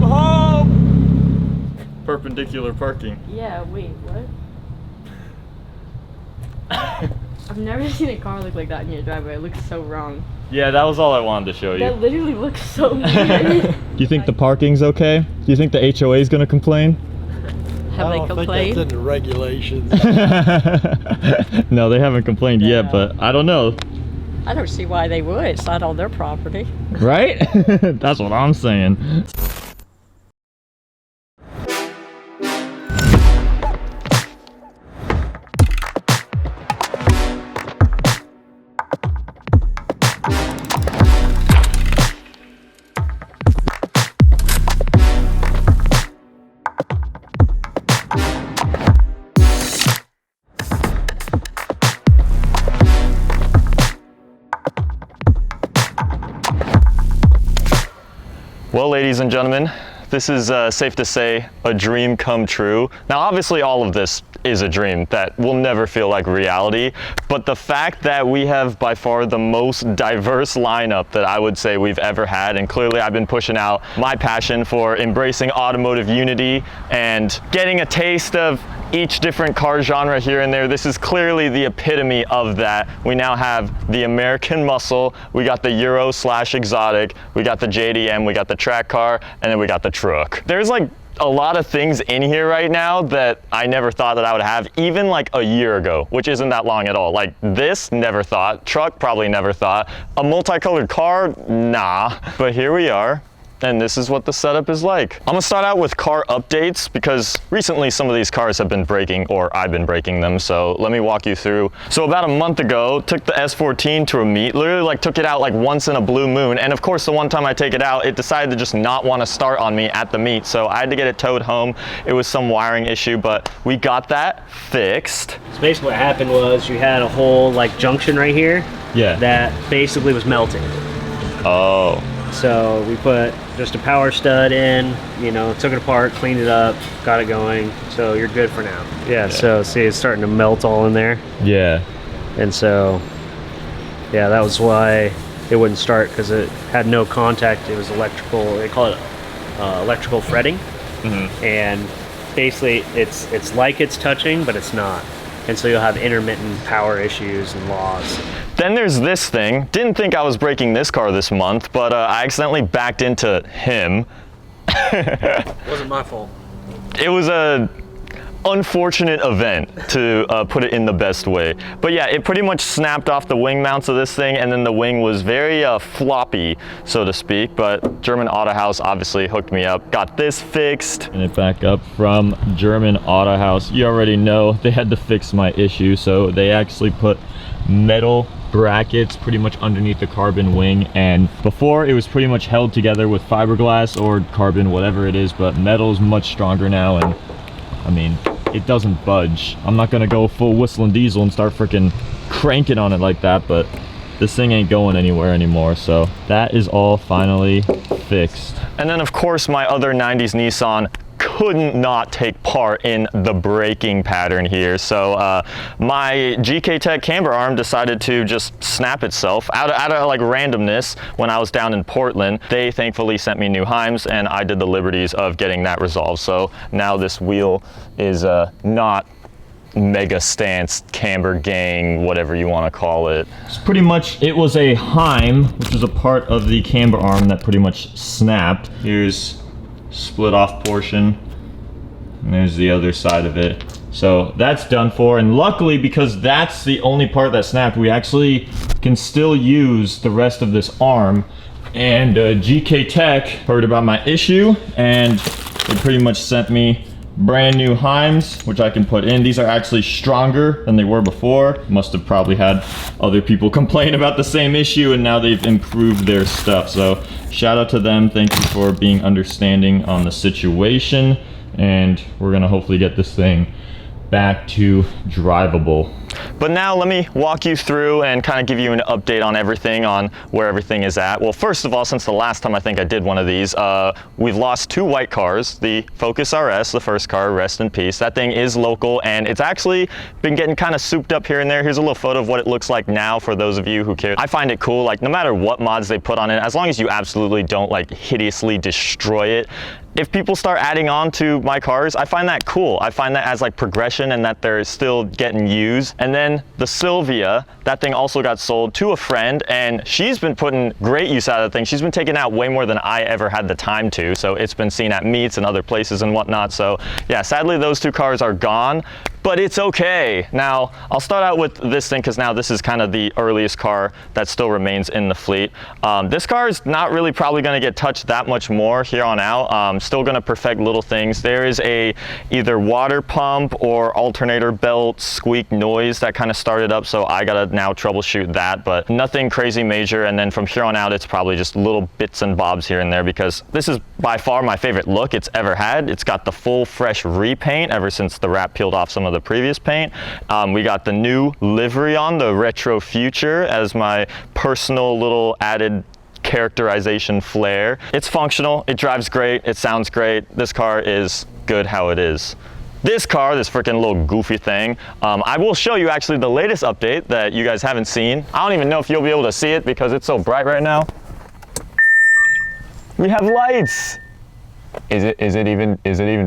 I'm home! Perpendicular parking. Yeah, wait, what? I've never seen a car look like that in your driveway. It looks so wrong. Yeah, that was all I wanted to show you. That literally looks so weird. Do you think the parking's okay? Do you think the HOA is gonna complain? Have they I don't think complained? that's in the regulations. No, they haven't complained yet, but I don't know. I don't see why they would. It's not on their property. Right? That's what I'm saying. Well, ladies and gentlemen, this is safe to say a dream come true. Now, obviously all of this is a dream that will never feel like reality, but the fact that we have by far the most diverse lineup that I would say we've ever had, and clearly I've been pushing out my passion for embracing automotive unity and getting a taste of each different car genre here and there. This is clearly the epitome of that. We now have the American muscle, we got the Euro / exotic, we got the JDM, we got the track car, and then we got the truck. There's like a lot of things in here right now that I never thought that I would have, even like a year ago, which isn't that long at all. Like this, never thought. Truck, probably never thought. A multicolored car, nah. But here we are. And this is what the setup is like. I'm gonna start out with car updates because recently some of these cars have been breaking, or I've been breaking them, so let me walk you through. So about a month ago, took the S14 to a meet, literally like took it out like once in a blue moon, and of course the one time I take it out, it decided to just not want to start on me at the meet, so I had to get it towed home. It was some wiring issue, but we got that fixed. So basically what happened was you had a whole like junction right here that basically was melting. Oh. So we put just a power stud in, you know, took it apart, cleaned it up, got it going, so you're good for now. Yeah, so see it's starting to melt all in there. Yeah. And so, yeah, that was why it wouldn't start, because it had no contact. It was electrical, they call it electrical fretting. Mm-hmm. And basically it's like it's touching, but it's not. And so you'll have intermittent power issues and loss. Then there's this thing. Didn't think I was breaking this car this month, but I accidentally backed into him. Wasn't my fault. It was a unfortunate event, to put it in the best way. But yeah, it pretty much snapped off the wing mounts of this thing, and then the wing was very floppy, so to speak. But German Auto House obviously hooked me up, got this fixed. And it back up from German Auto House. You already know they had to fix my issue, so they actually put metal brackets pretty much underneath the carbon wing, and before it was pretty much held together with fiberglass or carbon, whatever it is, but metal's much stronger now, and I mean, it doesn't budge. I'm not gonna go full whistling diesel and start freaking cranking on it like that, but this thing ain't going anywhere anymore, so that is all finally fixed. And then of course my other 90s Nissan couldn't not take part in the braking pattern here. So my GK Tech camber arm decided to just snap itself out of like randomness when I was down in Portland. They thankfully sent me new Heims, and I did the liberties of getting that resolved. So now this wheel is not mega stance, camber gang, whatever you want to call it. It's pretty much, it was a Heim, which is a part of the camber arm that pretty much snapped. Here's split off portion, and there's the other side of it. So that's done for, and luckily, because that's the only part that snapped, we actually can still use the rest of this arm. And GK Tech heard about my issue, and they pretty much sent me brand new Heims, which I can put in. These are actually stronger than they were before. Must have probably had other people complain about the same issue, and now they've improved their stuff. So shout out to them. Thank you for being understanding on the situation, and we're gonna hopefully get this thing back to drivable. But now let me walk you through and kind of give you an update on everything, on where everything is at. Well, first of all, since the last time I think I did one of these, we've lost 2 white cars. The Focus RS, the first car, rest in peace. That thing is local, and it's actually been getting kind of souped up here and there. Here's a little photo of what it looks like now for those of you who care. I find it cool, like no matter what mods they put on it, as long as you absolutely don't like hideously destroy it. If people start adding on to my cars, I find that cool. I find that as like progression and that they're still getting used. And then the Sylvia, that thing also got sold to a friend, and she's been putting great use out of the thing. She's been taking out way more than I ever had the time to. So it's been seen at meets and other places and whatnot. So yeah, sadly those 2 cars are gone, but it's okay. Now, I'll start out with this thing because now this is kind of the earliest car that still remains in the fleet. This car is not really probably going to get touched that much more here on out. Still going to perfect little things. There is a either water pump or alternator belt squeak noise that kind of started up, so I got to now troubleshoot that, but nothing crazy major. And then from here on out, it's probably just little bits and bobs here and there because this is by far my favorite look it's ever had. It's got the full fresh repaint ever since the wrap peeled off some of the previous paint. We got the new livery on, the retro future, as my personal little added characterization flair. It's functional, it drives great, it sounds great. This car is good how it is. This car, this freaking little goofy thing, I will show you actually the latest update that you guys haven't seen. I don't even know if you'll be able to see it because it's so bright right now. We have lights. Is it even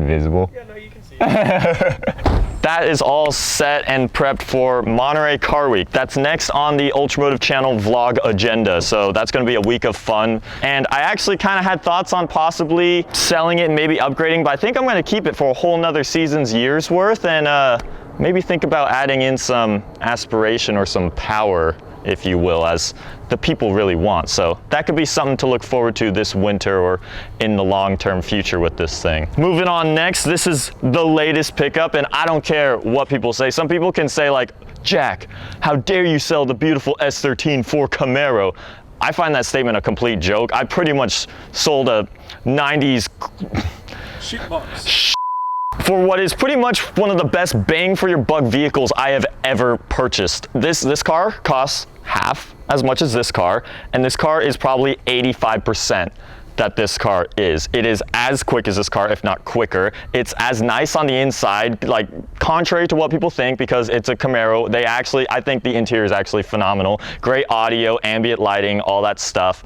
visible? Yeah, no, you can see it. That is all set and prepped for Monterey Car Week. That's next on the UltraMotive channel vlog agenda. So that's gonna be a week of fun. And I actually kind of had thoughts on possibly selling it and maybe upgrading, but I think I'm gonna keep it for a whole nother season's year's worth and maybe think about adding in some aspiration or some power, if you will, as the people really want. So that could be something to look forward to this winter or in the long-term future with this thing. Moving on next, this is the latest pickup, and I don't care what people say. Some people can say like, Jack, how dare you sell the beautiful S13 for Camaro? I find that statement a complete joke. I pretty much sold a 90s Sheep box. for what is pretty much one of the best bang for your buck vehicles I have ever purchased. This car costs half as much as this car, and this car is probably 85% that this car is. It is as quick as this car, if not quicker. It's as nice on the inside, like contrary to what people think, because it's a Camaro. I think the interior is actually phenomenal. Great audio, ambient lighting, all that stuff.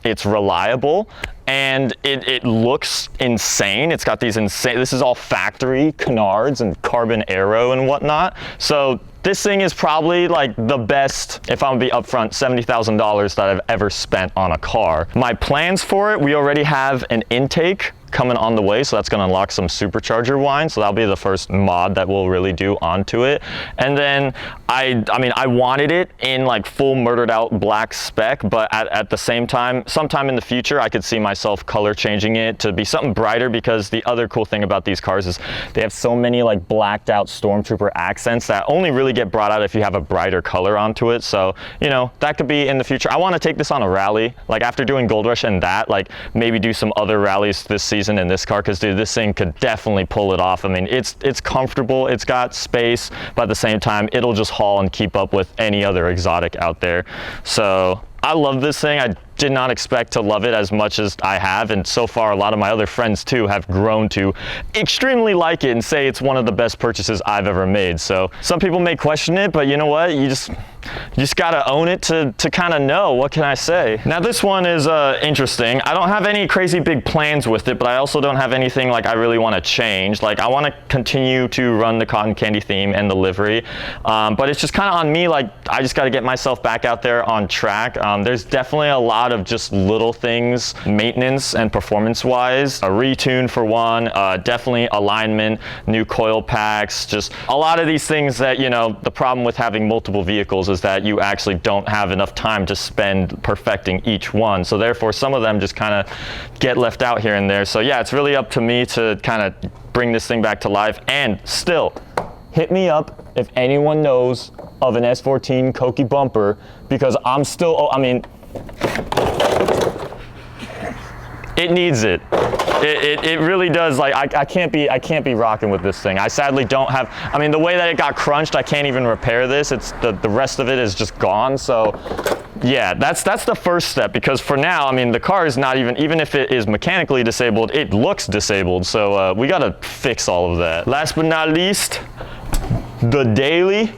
It's reliable. And it looks insane. It's got these insane, this is all factory canards and carbon aero and whatnot. So this thing is probably like the best, if I'm gonna be upfront, $70,000 that I've ever spent on a car. My plans for it, we already have an intake coming on the way, so that's going to unlock some supercharger wine, so that'll be the first mod that we'll really do onto it. And then I wanted it in like full murdered out black spec, but at the same time, sometime in the future I could see myself color changing it to be something brighter, because the other cool thing about these cars is they have so many like blacked out Stormtrooper accents that only really get brought out if you have a brighter color onto it. So, you know, that could be in the future. I want to take this on a rally, like after doing Gold Rush and that, like maybe do some other rallies this season in this car, because dude, this thing could definitely pull it off. I mean, it's comfortable, it's got space, but at the same time it'll just haul and keep up with any other exotic out there. So I love this thing. I did not expect to love it as much as I have, and so far a lot of my other friends too have grown to extremely like it and say it's one of the best purchases I've ever made. So some people may question it, but you know what, you just gotta own it to kind of know. What can I say? Now this one is interesting. I don't have any crazy big plans with it, but I also don't have anything like I really want to change. Like I want to continue to run the cotton candy theme and the livery, but it's just kind of on me. Like I just got to get myself back out there on track. There's definitely a lot of just little things, maintenance and performance wise. A retune for one, definitely alignment, new coil packs, just a lot of these things that, you know, the problem with having multiple vehicles is that you actually don't have enough time to spend perfecting each one. So therefore some of them just kind of get left out here and there. So yeah, it's really up to me to kind of bring this thing back to life. And still, hit me up if anyone knows of an S14 Koki bumper, because I'm still, I mean, it needs it. It really does. Like I can't be rocking with this thing. I sadly don't have. I mean, the way that it got crunched, I can't even repair this. It's the rest of it is just gone. So yeah, that's the first step, because for now, I mean, the car is not even if it is mechanically disabled, it looks disabled. So we gotta fix all of that. Last but not least, the daily.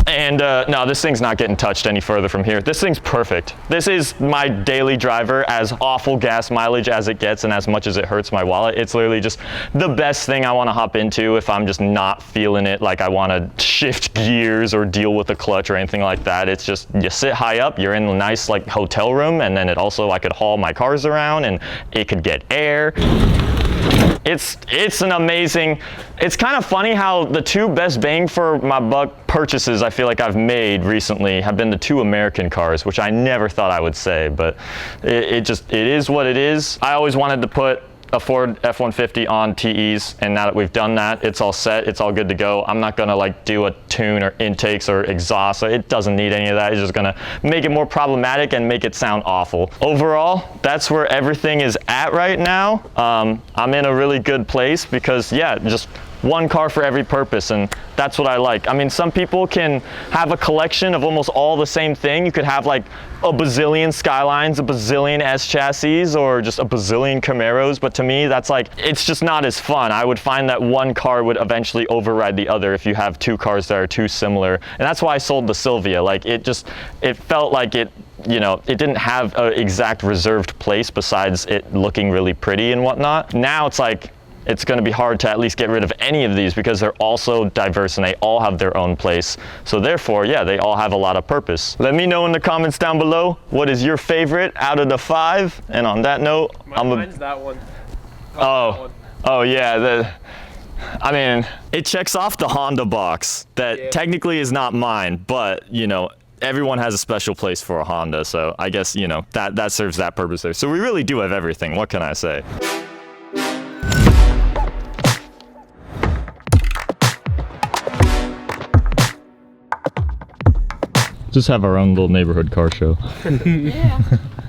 And no, this thing's not getting touched any further from here. This thing's perfect. This is my daily driver, as awful gas mileage as it gets and as much as it hurts my wallet. It's literally just the best thing I want to hop into if I'm just not feeling it, like I want to shift gears or deal with a clutch or anything like that. It's just, you sit high up, you're in a nice like hotel room, and then it also, I could haul my cars around and it could get air. It's an amazing, it's kind of funny how the two best bang for my buck purchases I feel like I've made recently have been the two American cars, which I never thought I would say, but it is what it is. I always wanted to put a Ford F-150 on TEs, and now that we've done that, it's all set, it's all good to go. I'm not gonna like do a tune or intakes or exhaust. It doesn't need any of that. It's just gonna make it more problematic and make it sound awful. Overall, that's where everything is at right now. I'm in a really good place because, yeah, just one car for every purpose, and that's what I like. I mean, some people can have a collection of almost all the same thing. You could have like a bazillion Skylines, a bazillion S chassis, or just a bazillion Camaros, but to me, that's like, it's just not as fun. I would find that one car would eventually override the other if you have two cars that are too similar, and that's why I sold the Silvia. Like, it felt like it, you know, it didn't have an exact reserved place besides it looking really pretty and whatnot. Now it's like, it's going to be hard to at least get rid of any of these because they're all so diverse and they all have their own place. So therefore, yeah, they all have a lot of purpose. Let me know in the comments down below, what is your favorite out of the 5? And on that note, Mine's that one. Oh yeah, I mean, it checks off the Honda box that technically is not mine, but you know, everyone has a special place for a Honda, so I guess, you know, that serves that purpose there. So we really do have everything. What can I say? Just have our own little neighborhood car show. Yeah.